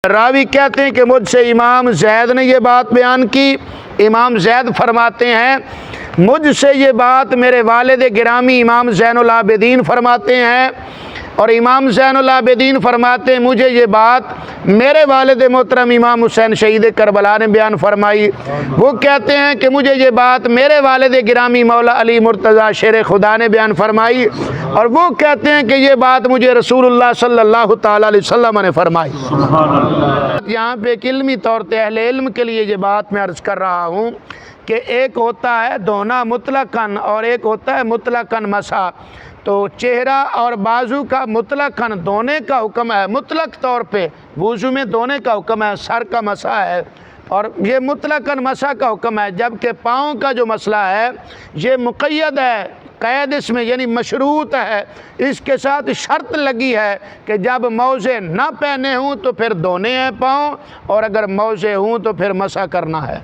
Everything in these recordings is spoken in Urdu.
راوی کہتے ہیں کہ مجھ سے امام زید نے یہ بات بیان کی۔ امام زید فرماتے ہیں مجھ سے یہ بات میرے والد گرامی امام زین العابدین فرماتے ہیں، اور امام زین العابدین فرماتے ہیں مجھے یہ بات میرے والد محترم امام حسین شہید کربلا نے بیان فرمائی۔ وہ کہتے ہیں کہ مجھے یہ بات میرے والد گرامی مولا علی مرتضیٰ شیر خدا نے بیان فرمائی، اور وہ کہتے ہیں کہ یہ بات مجھے رسول اللہ صلی اللہ تعالیٰ علیہ وسلم نے فرمائی۔ یہاں پہ ایک علمی طور پہ اہل علم کے لیے یہ بات میں عرض کر رہا ہوں کہ ایک ہوتا ہے دھونا مطلقاً اور ایک ہوتا ہے مطلقاً مسح۔ تو چہرہ اور بازو کا مطلقاً دھونے کا حکم ہے، مطلق طور پہ وضو میں دھونے کا حکم ہے، سر کا مسح ہے، اور یہ مطلقاً مسح کا حکم ہے۔ جبکہ پاؤں کا جو مسئلہ ہے یہ مقید ہے، قید اس میں یعنی مشروط ہے، اس کے ساتھ شرط لگی ہے کہ جب موزے نہ پہنے ہوں تو پھر دھونے ہیں پاؤں، اور اگر موزے ہوں تو پھر مسح کرنا ہے۔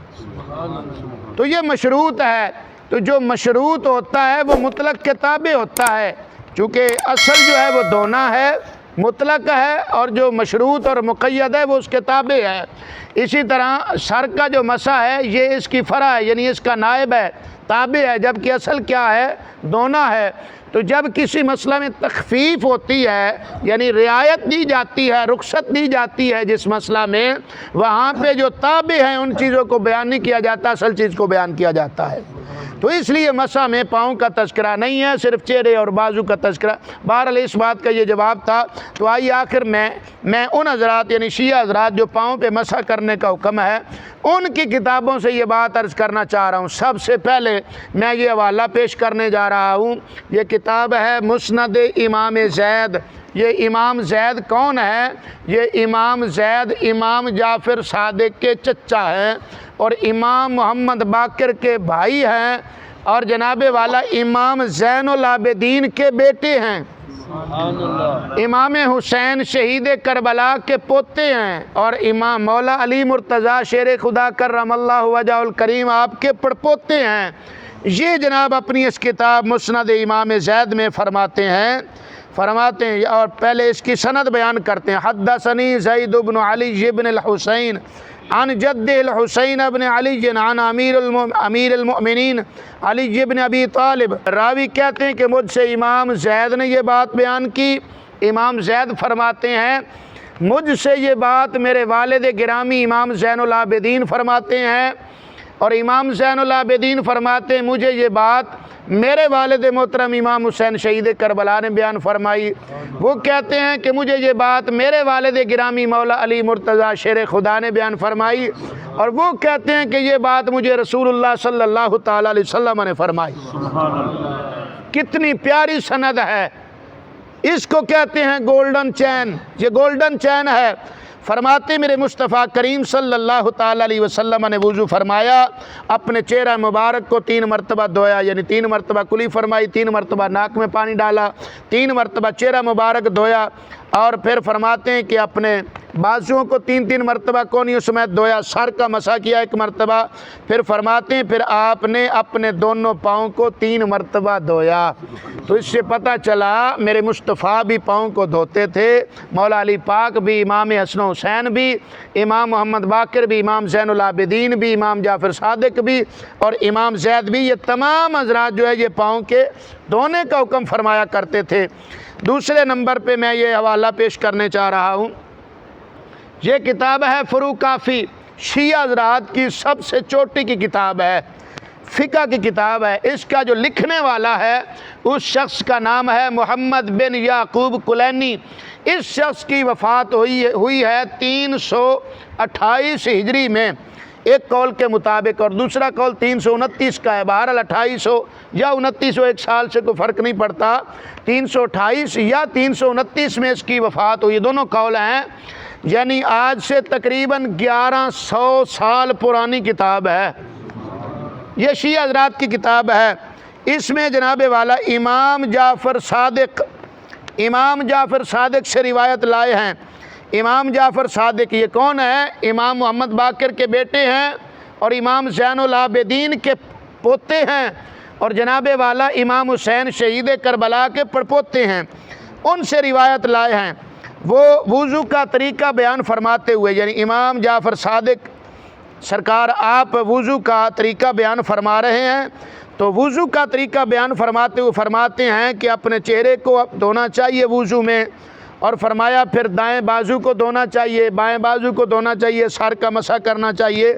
تو یہ مشروط ہے۔ تو جو مشروط ہوتا ہے وہ مطلق کے تابع ہوتا ہے، چونکہ اصل جو ہے وہ دھونا ہے، مطلق ہے، اور جو مشروط اور مقید ہے وہ اس کے تابع ہے۔ اسی طرح سر کا جو مسح ہے یہ اس کی فرع ہے، یعنی اس کا نائب ہے، تابع ہے، جبکہ اصل کیا ہے؟ دھونا ہے۔ تو جب کسی مسئلہ میں تخفیف ہوتی ہے یعنی رعایت دی جاتی ہے، رخصت دی جاتی ہے جس مسئلہ میں، وہاں پہ جو تابع ہیں ان چیزوں کو بیان نہیں کیا جاتا، اصل چیز کو بیان کیا جاتا ہے۔ تو اس لیے مسح میں پاؤں کا تذکرہ نہیں ہے، صرف چہرے اور بازو کا تذکرہ۔ بہرحال اس بات کا یہ جواب تھا۔ تو آئیے آخر میں ان حضرات یعنی شیعہ حضرات جو پاؤں پہ مسح کرنے کا حکم ہے ان کی کتابوں سے یہ بات عرض کرنا چاہ رہا ہوں۔ سب سے پہلے میں یہ حوالہ پیش کرنے جا رہا ہوں، یہ کتاب ہے مسند امام زید۔ یہ امام زید کون ہے؟ یہ امام زید امام جعفر صادق کے چچا ہیں، اور امام محمد باقر کے بھائی ہیں، اور جناب والا امام زین العابدین کے بیٹے ہیں، امام حسین شہید کربلا کے پوتے ہیں، اور امام مولا علی مرتضیٰ شیر خدا کرم اللہ وجہ الکریم آپ کے پڑپوتے ہیں۔ یہ جناب اپنی اس کتاب مسند امام زید میں فرماتے ہیں، اور پہلے اس کی سند بیان کرتے ہیں۔ حدثنی زید بن علی بن الحسین عن جد الحسین بن علی عن امیر المؤمنین علی بن ابی طالب۔ راوی کہتے ہیں کہ مجھ سے امام زید نے یہ بات بیان کی۔ امام زید فرماتے ہیں مجھ سے یہ بات میرے والد گرامی امام زین العابدین فرماتے ہیں، اور امام زین العابدین فرماتے ہیں مجھے یہ بات میرے والد محترم امام حسین شہید کربلا نے بیان فرمائی۔ وہ کہتے ہیں کہ مجھے یہ بات میرے والد گرامی مولا علی مرتضیٰ شیر خدا نے بیان فرمائی، اور وہ کہتے ہیں کہ یہ بات مجھے رسول اللہ صلی اللہ تعالیٰ علیہ وسلم نے فرمائی۔ کتنی پیاری سند ہے، اس کو کہتے ہیں گولڈن چین۔ یہ گولڈن چین ہے۔ فرماتے میرے مصطفیٰ کریم صلی اللہ تعالیٰ علیہ وسلم نے وضو فرمایا، اپنے چہرہ مبارک کو 3 مرتبہ دھویا، یعنی 3 مرتبہ کلی فرمائی، 3 مرتبہ ناک میں پانی ڈالا، 3 مرتبہ چہرہ مبارک دھویا، اور پھر فرماتے ہیں کہ اپنے بازوؤں کو 3 مرتبہ کونیوں سمیت دھویا، سر کا مسح کیا 1 مرتبہ، پھر فرماتے ہیں پھر آپ نے اپنے دونوں پاؤں کو 3 مرتبہ دھویا۔ تو اس سے پتہ چلا میرے مصطفیٰ بھی پاؤں کو دھوتے تھے، مولا علی پاک بھی، امام حسن و حسین بھی، امام محمد باقر بھی، امام زین العابدین بھی، امام جعفر صادق بھی، اور امام زید بھی، یہ تمام حضرات جو ہے یہ پاؤں کے دھونے کا حکم فرمایا کرتے تھے۔ دوسرے نمبر پہ میں یہ حوالہ پیش کرنے چاہ رہا ہوں، یہ کتاب ہے فروع کافی، شیعہ حضرات کی سب سے چوٹی کی کتاب ہے، فقہ کی کتاب ہے۔ اس کا جو لکھنے والا ہے اس شخص کا نام ہے محمد بن یعقوب کلینی۔ اس شخص کی وفات ہوئی ہے 328 ہجری میں، ایک قول کے مطابق، اور دوسرا قول 329 کا ہے۔ بہرحال 2800 یا 2900 ایک سال سے کوئی فرق نہیں پڑتا، 328 یا 329 میں اس کی وفات ہوئی، دونوں قول ہیں، یعنی آج سے تقریباً 1100 سال پرانی کتاب ہے۔ یہ شیعہ حضرات کی کتاب ہے۔ اس میں جناب والا امام جعفر صادق سے روایت لائے ہیں۔ امام جعفر صادق یہ کون ہے؟ امام محمد باقر کے بیٹے ہیں، اور امام زین العابدین کے پوتے ہیں، اور جناب والا امام حسین شہید کربلا کے پڑپوتے ہیں۔ ان سے روایت لائے ہیں۔ وہ وضو کا طریقہ بیان فرماتے ہوئے، یعنی امام جعفر صادق سرکار آپ وضو کا طریقہ بیان فرما رہے ہیں، تو وضو کا طریقہ بیان فرماتے ہوئے فرماتے ہیں کہ اپنے چہرے کو دھونا چاہیے وضو میں، اور فرمایا پھر دائیں بازو کو دھونا چاہیے، بائیں بازو کو دھونا چاہیے، سر کا مسح کرنا چاہیے۔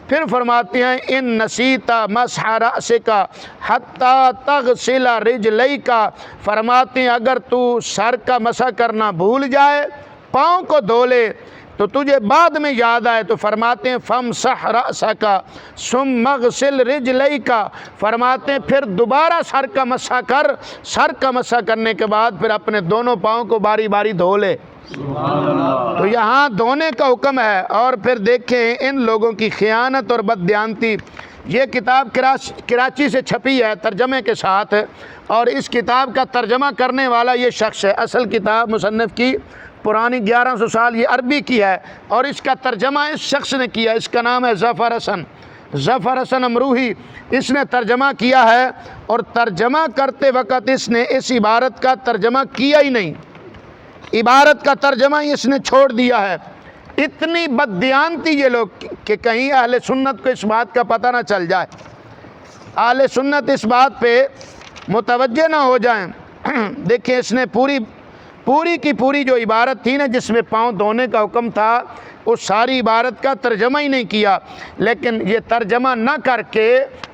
پھر فرماتے ہیں ان نسیتا مسح رأسک حتی تغسل رجلیک، فرماتے ہیں اگر تو سر کا مسح کرنا بھول جائے، پاؤں کو دھو لے تو تجھے بعد میں یاد آئے، تو فرماتے ہیں فامسح رأسک ثم اغسل رجلیک، فرماتے ہیں پھر دوبارہ سر کا مسح کر، سر کا مسح کرنے کے بعد پھر اپنے دونوں پاؤں کو باری باری دھو لے۔ تو یہاں دھونے کا حکم ہے۔ اور پھر دیکھیں ان لوگوں کی خیانت اور بددیانتی۔ یہ کتاب کراچی سے چھپی ہے ترجمے کے ساتھ، اور اس کتاب کا ترجمہ کرنے والا یہ شخص ہے۔ اصل کتاب مصنف کی پرانی 1100 سال یہ عربی کی ہے، اور اس کا ترجمہ اس شخص نے کیا، اس کا نام ہے ظفر حسن امروہی، اس نے ترجمہ کیا ہے، اور ترجمہ کرتے وقت اس نے اس عبارت کا ترجمہ کیا ہی نہیں، عبارت کا ترجمہ ہی اس نے چھوڑ دیا ہے۔ اتنی بددیانتی یہ لوگ کہ کہیں اہل سنت کو اس بات کا پتہ نہ چل جائے، اہل سنت اس بات پہ متوجہ نہ ہو جائیں۔ دیکھیں اس نے پوری کی پوری جو عبارت تھی نا جس میں پاؤں دھونے کا حکم تھا، اس ساری عبارت کا ترجمہ ہی نہیں کیا، لیکن یہ ترجمہ نہ کر کے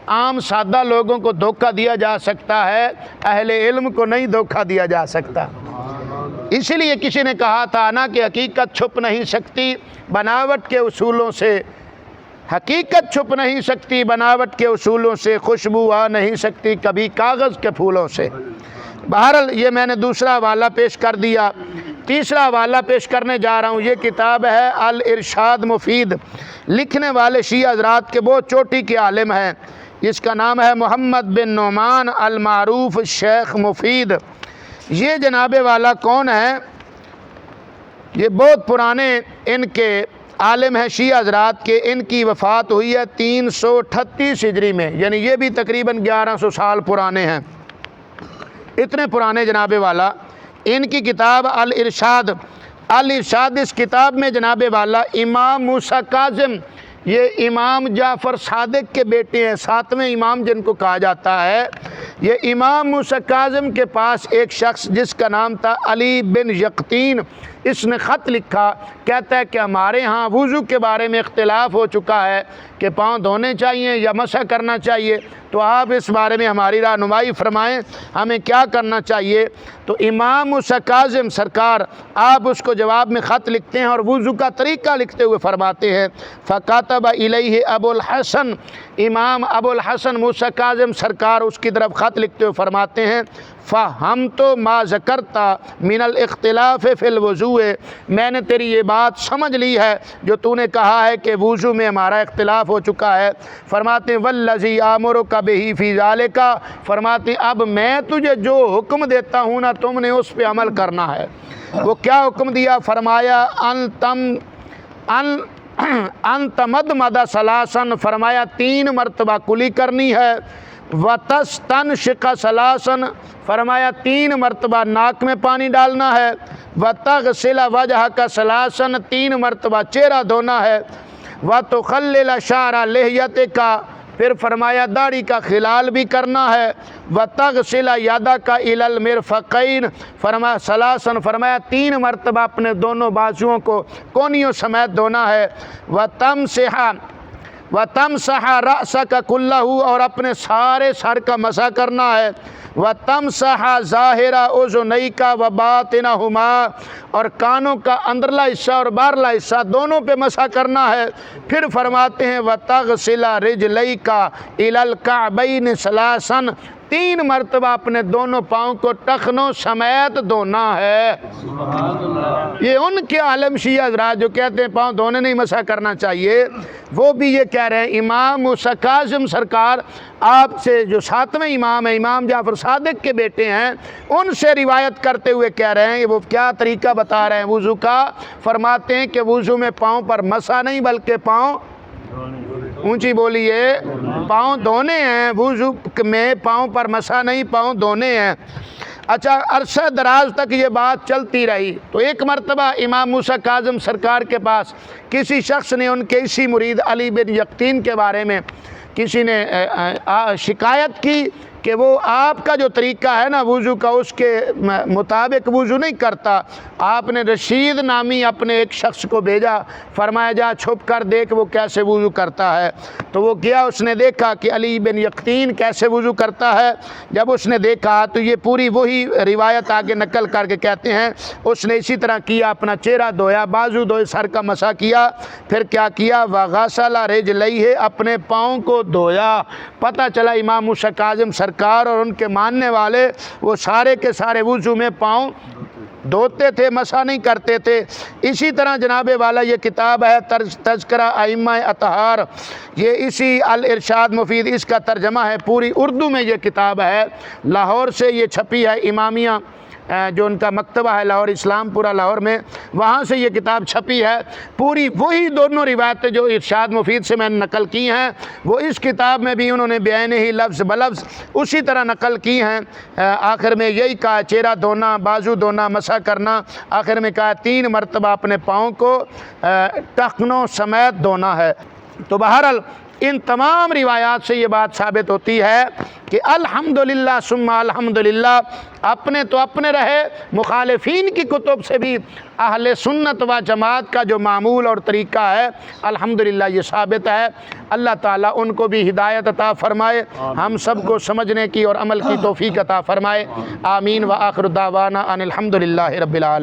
عام سادہ لوگوں کو دھوکہ دیا جا سکتا ہے، اہل علم کو نہیں دھوکہ دیا جا سکتا۔ اسی لیے کسی نے کہا تھا نا کہ حقیقت چھپ نہیں سکتی بناوٹ کے اصولوں سے، حقیقت چھپ نہیں سکتی بناوٹ کے اصولوں سے، خوشبو آ نہیں سکتی کبھی کاغذ کے پھولوں سے۔ بہرحال یہ میں نے دوسرا حوالہ پیش کر دیا۔ تیسرا حوالہ پیش کرنے جا رہا ہوں، یہ کتاب ہے الارشاد مفید، لکھنے والے شیعہ حضرات کے بہت چوٹی کے عالم ہیں، اس کا نام ہے محمد بن نعمان المعروف شیخ مفید۔ یہ جناب والا کون ہے؟ یہ بہت پرانے ان کے عالم ہیں شیعہ حضرات کے، ان کی وفات ہوئی ہے 338 ہجری میں، یعنی یہ بھی تقریباً 1100 سال پرانے ہیں، اتنے پرانے جناب والا۔ ان کی کتاب الارشاد، اس کتاب میں جناب والا امام موسیٰ کاظم، یہ امام جعفر صادق کے بیٹے ہیں، 7ویں امام جن کو کہا جاتا ہے، یہ امام موسیٰ کاظم کے پاس ایک شخص جس کا نام تھا علی بن یقطین، اس نے خط لکھا، کہتا ہے کہ ہمارے ہاں وضو کے بارے میں اختلاف ہو چکا ہے کہ پاؤں دھونے چاہیے یا مسح کرنا چاہیے، تو آپ اس بارے میں ہماری رہنمائی فرمائیں، ہمیں کیا کرنا چاہیے۔ تو امام موسیٰ کاظم سرکار آپ اس کو جواب میں خط لکھتے ہیں، اور وضو کا طریقہ لکھتے ہوئے فرماتے ہیں فَكَتَبَ إِلَيْهِ ابو الحسن، امام ابو الحسن موسیٰ کاظم سرکار اس کی طرف خط لکھتے ہوئے فرماتے ہیں فَهَمْتُ مَا ذَكَرْتَ مِنَ الْاِخْتِلَافِ فِي الْوُضُوءِ، میں نے تیری یہ بات سمجھ لی ہے جو تو نے کہا ہے کہ وضو میں ہمارا اختلاف ہو چکا ہے۔ فرماتے ہیں وَالَّذِي آمُرُكَ بِهِ فِي ذَلِكَ، فرماتے ہیں اب میں تجھے جو حکم دیتا ہوں نا تم نے اس پہ عمل کرنا ہے۔ وہ کیا حکم دیا؟ فرمایا ان تمدمد ثلاثاً، فرمایا 3 مرتبہ کلی کرنی ہے، وتستنشق ثلاثاً، فرمایا 3 مرتبہ ناک میں پانی ڈالنا ہے، وتغسل وجہک ثلاثاً، 3 مرتبہ چہرہ دھونا ہے، وتخلل شعر لحیتک، پھر فرمایا داڑھی کا خلال بھی کرنا ہے، وتغسل یدک الی المرفقین، فرمایا ثلاثاً، فرمایا 3 مرتبہ اپنے دونوں بازوؤں کو کونیوں سمیت دھونا ہے، وتمسح رأسک کلہ، اور اپنے سارے سر کا مسح کرنا ہے، وتمسح ظاہر اذنیک وباطنہما، اور کانوں کا اندرلا حصہ اور باہرلا حصہ دونوں پہ مسح کرنا ہے۔ پھر فرماتے ہیں وتغسل رجلیک الی الکعبین ثلاثاً، 3 مرتبہ اپنے دونوں پاؤں کو ٹخنوں سمیت دھونا ہے۔ یہ ان کے عالم شیعہ حضرات جو کہتے ہیں پاؤں دھونے نہیں مسح کرنا چاہیے، وہ بھی یہ کہہ رہے ہیں امام موسیٰ کاظم سرکار آپ سے جو 7ویں امام ہیں، امام جعفر صادق کے بیٹے ہیں، ان سے روایت کرتے ہوئے کہہ رہے ہیں وہ کیا طریقہ بتا رہے ہیں وضو کا۔ فرماتے ہیں کہ وضو میں پاؤں پر مسح نہیں بلکہ پاؤں، اونچی بولیے، پاؤں دھونے ہیں، وضو میں پاؤں پر مسح نہیں، پاؤں دھونے ہیں۔ اچھا عرصہ دراز تک یہ بات چلتی رہی تو ایک مرتبہ امام موسیٰ کاظم سرکار کے پاس کسی شخص نے ان کے اسی مرید علی بن یقطین کے بارے میں کسی نے شکایت کی کہ وہ آپ کا جو طریقہ ہے نا وضو کا اس کے مطابق وضو نہیں کرتا۔ آپ نے رشید نامی اپنے ایک شخص کو بھیجا، فرمایا جا چھپ کر دیکھ وہ کیسے وضو کرتا ہے۔ تو وہ گیا، اس نے دیکھا کہ علی بن یقطین کیسے وضو کرتا ہے۔ جب اس نے دیکھا تو یہ پوری وہی روایت آگے نقل کر کے کہتے ہیں اس نے اسی طرح کیا، اپنا چہرہ دھویا، بازو دھوئے، سر کا مسح کیا، پھر کیا کیا وغسل رجلیہ، اپنے پاؤں کو دھویا۔ پتہ چلا امام موسیٰ کاظم سرکار اور ان کے ماننے والے وہ سارے کے سارے وضو میں پاؤں دھوتے تھے، مسح نہیں کرتے تھے۔ اسی طرح جناب والا یہ کتاب ہے تذکرہ ائمہ اطہار، یہ اسی الارشاد مفید اس کا ترجمہ ہے، پوری اردو میں یہ کتاب ہے، لاہور سے یہ چھپی ہے، امامیہ جو ان کا مکتبہ ہے لاہور اسلام پورہ لاہور میں، وہاں سے یہ کتاب چھپی ہے۔ پوری وہی دونوں روایتیں جو ارشاد مفید سے میں نے نقل کی ہیں وہ اس کتاب میں بھی انہوں نے بعینہ ہی لفظ بلفظ اسی طرح نقل کی ہیں۔ آخر میں یہی کہا چہرہ دھونا، بازو دھونا، مسح کرنا، آخر میں کہا 3 مرتبہ اپنے پاؤں کو ٹخنوں سمیت دھونا ہے۔ تو بہرحال ان تمام روایات سے یہ بات ثابت ہوتی ہے کہ الحمدللہ ثم الحمدللہ اپنے تو اپنے رہے، مخالفین کی کتب سے بھی اہل سنت و جماعت کا جو معمول اور طریقہ ہے الحمدللہ یہ ثابت ہے۔ اللہ تعالیٰ ان کو بھی ہدایت عطا فرمائے، ہم سب کو سمجھنے کی اور عمل کی توفیق عطا فرمائے۔ آمین و آخر دعوانا ان الحمدللہ رب العالمین۔